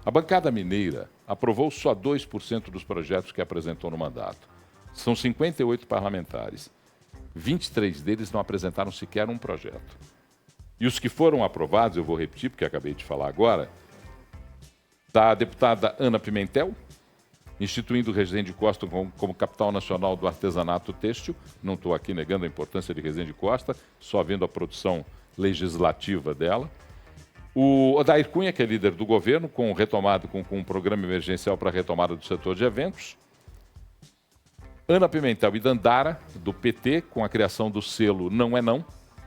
A bancada mineira aprovou só 2% dos projetos que apresentou no mandato. São 58 parlamentares. 23 deles não apresentaram sequer um projeto. E os que foram aprovados, eu vou repetir porque acabei de falar agora, da deputada Ana Pimentel, instituindo Resende Costa como capital nacional do artesanato têxtil. Não estou aqui negando a importância de Resende Costa, só vendo a produção legislativa dela. O Odair Cunha, que é líder do governo, com um programa emergencial para a retomada do setor de eventos. Ana Pimentel e Dandara, do PT, com a criação do selo Não é Não,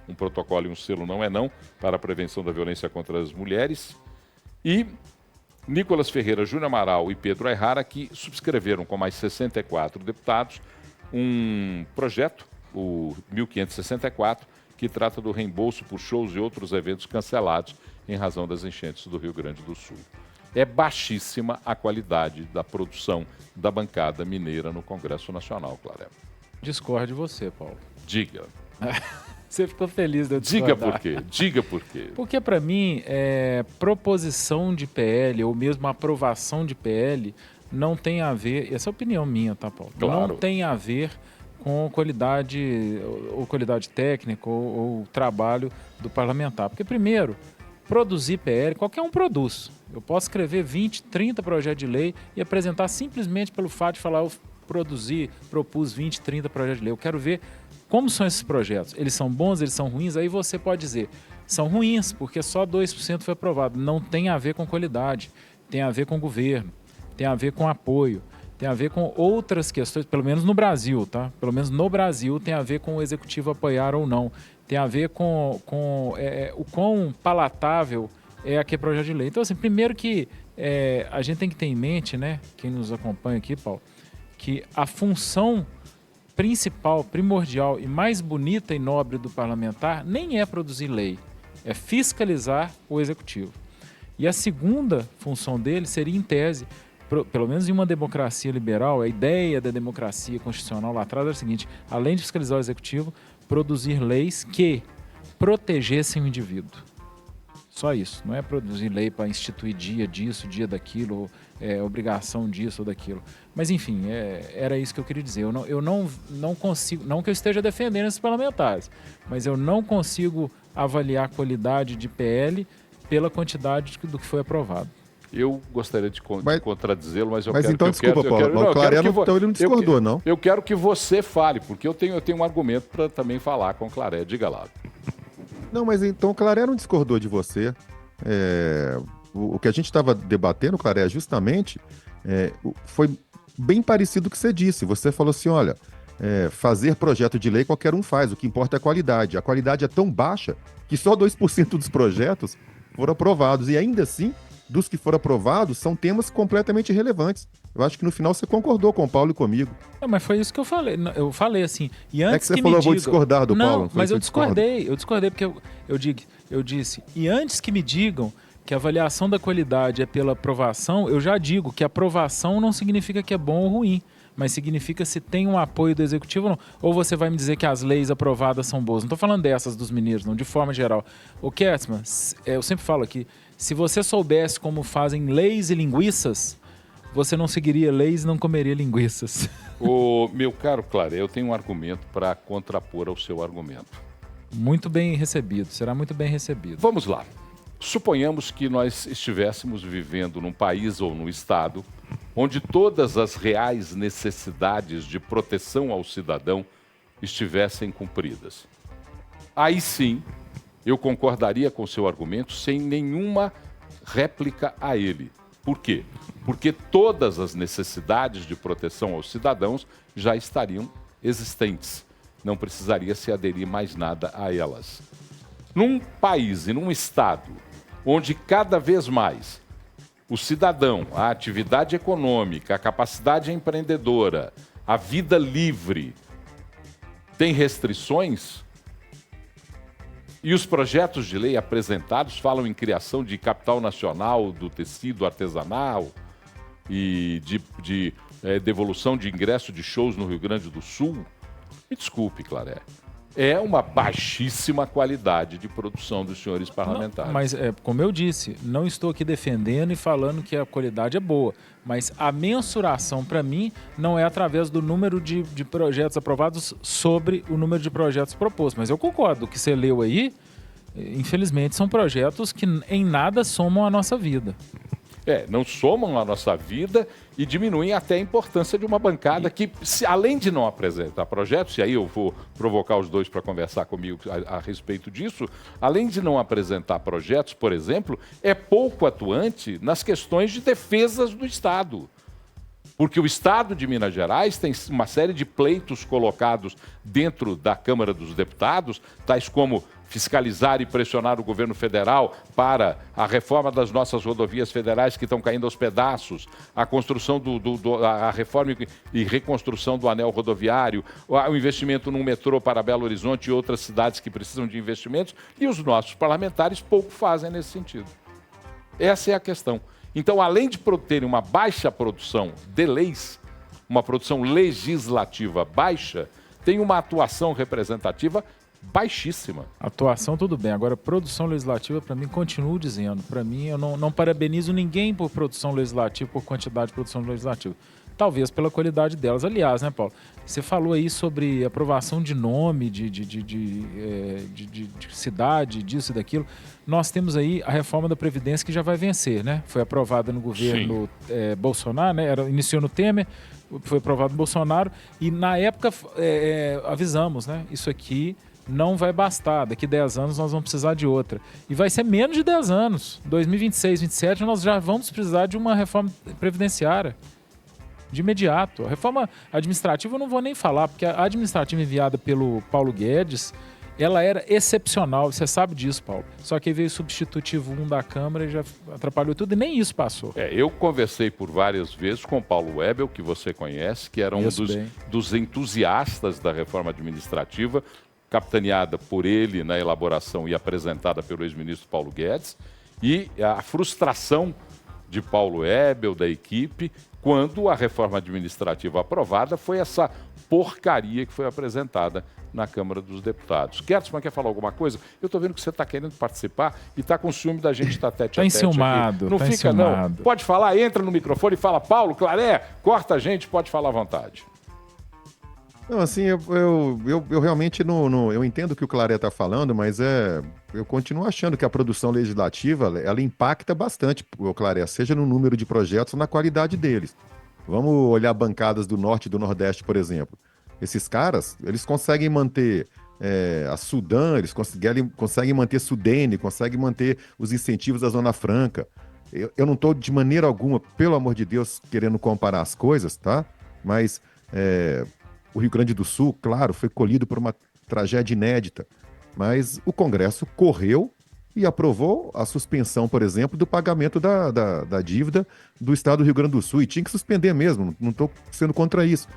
um protocolo e um selo Não é Não, para a prevenção da violência contra as mulheres. E Nicolas Ferreira, Júnior Amaral e Pedro Ayrara, que subscreveram com mais 64 deputados um projeto, o 1564, que trata do reembolso por shows e outros eventos cancelados em razão das enchentes do Rio Grande do Sul. É baixíssima a qualidade da produção da bancada mineira no Congresso Nacional, Claré. Discordo de você, Paulo. Diga. Você ficou feliz de eu discordar. Diga por quê. Diga por quê. Porque, para mim, proposição de PL ou mesmo aprovação de PL não tem a ver... Essa é a opinião minha, tá, Paulo? Claro. Não tem a ver com qualidade técnica ou trabalho do parlamentar. Porque, primeiro, produzir PL, qualquer um produz. Eu posso escrever 20, 30 projetos de lei e apresentar simplesmente pelo fato de falar, eu propus 20, 30 projetos de lei. Eu quero ver como são esses projetos. Eles são bons, eles são ruins? Aí você pode dizer, são ruins, porque só 2% foi aprovado. Não tem a ver com qualidade, tem a ver com governo, tem a ver com apoio, tem a ver com outras questões, pelo menos no Brasil, tá? Pelo menos no Brasil tem a ver com o executivo apoiar ou não. Tem a ver com o quão palatável é aquele projeto de lei. Então, assim, primeiro que a gente tem que ter em mente, né, quem nos acompanha aqui, Paulo, que a função principal, primordial e mais bonita e nobre do parlamentar nem é produzir lei, é fiscalizar o executivo. E a segunda função dele seria, em tese, pelo menos em uma democracia liberal, a ideia da democracia constitucional lá atrás era a seguinte: além de fiscalizar o executivo, produzir leis que protegessem o indivíduo. Só isso. Não é produzir lei para instituir dia disso, dia daquilo, obrigação disso ou daquilo. Mas, enfim, era isso que eu queria dizer. Eu não consigo, não que eu esteja defendendo esses parlamentares, mas eu não consigo avaliar a qualidade de PL pela quantidade do que foi aprovado. Eu gostaria de contradizê-lo, mas eu mas quero então, que desculpa, Paulo, o Claré então ele não discordou, não? Eu quero que você fale, porque eu tenho um argumento para também falar com o Claré. Diga lá. Não, mas então o Claré não discordou de você. O que a gente estava debatendo, Claré, justamente foi bem parecido com o que você disse. Você falou assim, olha, fazer projeto de lei qualquer um faz, o que importa é a qualidade. A qualidade é tão baixa que só 2% dos projetos foram aprovados. E ainda assim, dos que foram aprovados, são temas completamente irrelevantes. Eu acho que no final você concordou com o Paulo e comigo. Não, mas foi isso que eu falei. Eu falei assim, e antes que você falou, eu vou discordar do Paulo. Não, mas eu discordei porque eu disse, e antes que me digam que a avaliação da qualidade é pela aprovação, eu já digo que aprovação não significa que é bom ou ruim, mas significa se tem um apoio do executivo ou não. Ou você vai me dizer que as leis aprovadas são boas. Não estou falando dessas dos mineiros, não, de forma geral. O Kertzmann, eu sempre falo aqui, se você soubesse como fazem leis e linguiças, você não seguiria leis e não comeria linguiças. Meu caro Claré, eu tenho um argumento para contrapor ao seu argumento. Muito bem recebido, será muito bem recebido. Vamos lá. Suponhamos que nós estivéssemos vivendo num país ou num estado onde todas as reais necessidades de proteção ao cidadão estivessem cumpridas. Aí sim, eu concordaria com o seu argumento sem nenhuma réplica a ele. Por quê? Porque todas as necessidades de proteção aos cidadãos já estariam existentes. Não precisaria se aderir mais nada a elas. Num país e num estado onde cada vez mais o cidadão, a atividade econômica, a capacidade empreendedora, a vida livre tem restrições, e os projetos de lei apresentados falam em criação de capital nacional do tecido artesanal e de devolução de ingresso de shows no Rio Grande do Sul. Me desculpe, Claré. é uma baixíssima qualidade de produção dos senhores parlamentares. Não, mas, como eu disse, não estou aqui defendendo e falando que a qualidade é boa, mas a mensuração, para mim, não é através do número de projetos aprovados sobre o número de projetos propostos. Mas eu concordo, o que você leu aí, infelizmente, são projetos que em nada somam a nossa vida. Não somam a nossa vida e diminuem até a importância de uma bancada que, além de não apresentar projetos, e aí eu vou provocar os dois para conversar comigo a respeito disso, além de não apresentar projetos, por exemplo, é pouco atuante nas questões de defesas do Estado. Porque o Estado de Minas Gerais tem uma série de pleitos colocados dentro da Câmara dos Deputados, tais como fiscalizar e pressionar o governo federal para a reforma das nossas rodovias federais que estão caindo aos pedaços, a construção a reforma e reconstrução do anel rodoviário, o investimento num metrô para Belo Horizonte e outras cidades que precisam de investimentos, e os nossos parlamentares pouco fazem nesse sentido. Essa é a questão. Então, além de terem uma baixa produção de leis, uma produção legislativa baixa, tem uma atuação representativa baixíssima. Atuação, tudo bem. Agora, produção legislativa, para mim, continuo dizendo. Para mim, eu não parabenizo ninguém por produção legislativa, por quantidade de produção legislativa. Talvez pela qualidade delas. Aliás, né, Paulo? Você falou aí sobre aprovação de nome, de cidade, disso e daquilo. Nós temos aí a reforma da Previdência que já vai vencer, né? Foi aprovada no governo Bolsonaro, né? Iniciou no Temer, foi aprovado no Bolsonaro. E na época avisamos, né? Isso aqui não vai bastar. Daqui 10 anos nós vamos precisar de outra. E vai ser menos de 10 anos. 2026, 2027, nós já vamos precisar de uma reforma previdenciária. De imediato. A reforma administrativa eu não vou nem falar, porque a administrativa enviada pelo Paulo Guedes, ela era excepcional, você sabe disso, Paulo. Só que veio o substitutivo 1 da Câmara e já atrapalhou tudo, e nem isso passou. Eu conversei por várias vezes com o Paulo Webel, que você conhece, que era um dos entusiastas da reforma administrativa, capitaneada por ele na elaboração e apresentada pelo ex-ministro Paulo Guedes, e a frustração de Paulo Webel, da equipe, quando a reforma administrativa aprovada foi essa porcaria que foi apresentada na Câmara dos Deputados. Kertzmann, quer falar alguma coisa? Eu estou vendo que você está querendo participar e está com ciúme da gente estar tete a tete. Está enciumado. Não fica, não. Pode falar, entra no microfone e fala, Paulo, Claré, corta a gente, pode falar à vontade. Não, assim, eu realmente não. Eu entendo o que o Claré está falando, mas eu continuo achando que a produção legislativa ela impacta bastante, o Claré, seja no número de projetos ou na qualidade deles. Vamos olhar bancadas do Norte e do Nordeste, por exemplo. Esses caras, eles conseguem manter a Sudam, eles conseguem manter Sudene, conseguem manter os incentivos da Zona Franca. Eu não estou, de maneira alguma, pelo amor de Deus, querendo comparar as coisas, tá? Mas o Rio Grande do Sul, claro, foi colhido por uma tragédia inédita, mas o Congresso correu e aprovou a suspensão, por exemplo, do pagamento da dívida do Estado do Rio Grande do Sul, e tinha que suspender mesmo, não estou sendo contra isso.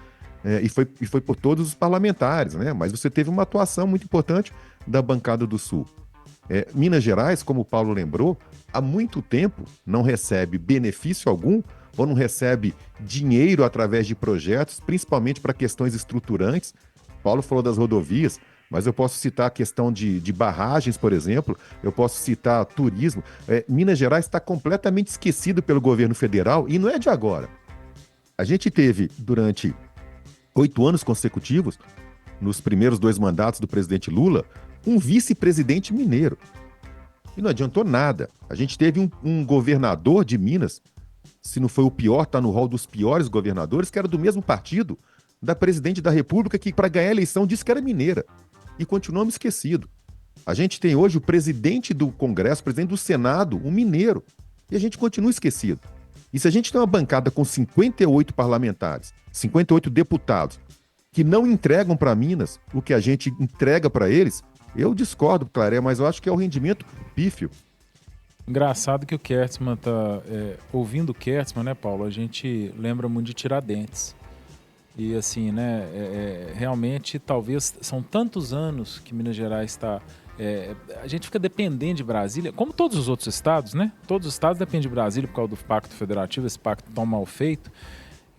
E foi por todos os parlamentares, né? Mas você teve uma atuação muito importante da bancada do Sul. Minas Gerais, como o Paulo lembrou, há muito tempo não recebe benefício algum ou não recebe dinheiro através de projetos, principalmente para questões estruturantes. Paulo falou das rodovias, mas eu posso citar a questão de barragens, por exemplo, eu posso citar turismo. Minas Gerais está completamente esquecido pelo governo federal e não é de agora. A gente teve, durante 8 anos consecutivos, nos primeiros 2 mandatos do presidente Lula, um vice-presidente mineiro. E não adiantou nada. A gente teve um governador de Minas, se não foi o pior, está no rol dos piores governadores, que era do mesmo partido da presidente da República, que para ganhar a eleição disse que era mineira. E continuamos esquecido. A gente tem hoje o presidente do Congresso, o presidente do Senado, um mineiro. E a gente continua esquecido. E se a gente tem uma bancada com 58 parlamentares, 58 deputados, que não entregam para Minas o que a gente entrega para eles, eu discordo, Claré, mas eu acho que é o rendimento pífio. Engraçado que o Kertzmann ouvindo o Kertzmann, né, Paulo? A gente lembra muito de Tiradentes. E assim, né, realmente, talvez, são tantos anos que Minas Gerais está... a gente fica dependente de Brasília, como todos os outros estados, né? Todos os estados dependem de Brasília por causa do Pacto Federativo, esse pacto tão mal feito.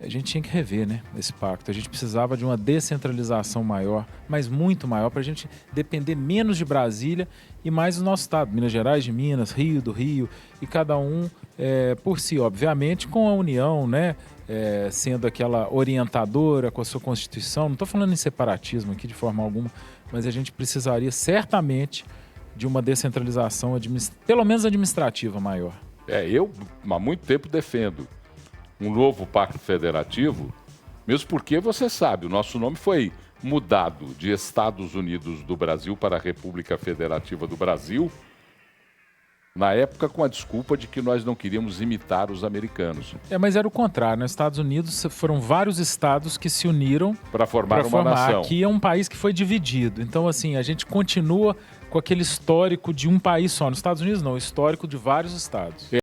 a gente tinha que rever, né, esse pacto. A gente precisava de uma descentralização maior, mas muito maior, para a gente depender menos de Brasília e mais do nosso estado. Minas Gerais de Minas, Rio do Rio, e cada um por si, obviamente, com a União, né, sendo aquela orientadora com a sua Constituição. Não estou falando em separatismo aqui de forma alguma, mas a gente precisaria certamente de uma descentralização, pelo menos administrativa, maior. Eu há muito tempo defendo um novo pacto federativo, mesmo porque você sabe, o nosso nome foi mudado de Estados Unidos do Brasil para a República Federativa do Brasil, na época com a desculpa de que nós não queríamos imitar os americanos. Mas era o contrário. Nos Estados Unidos foram vários estados que se uniram para formar uma nação. Aqui é um país que foi dividido. Então, assim, a gente continua com aquele histórico de um país só. Nos Estados Unidos não, o histórico de vários estados.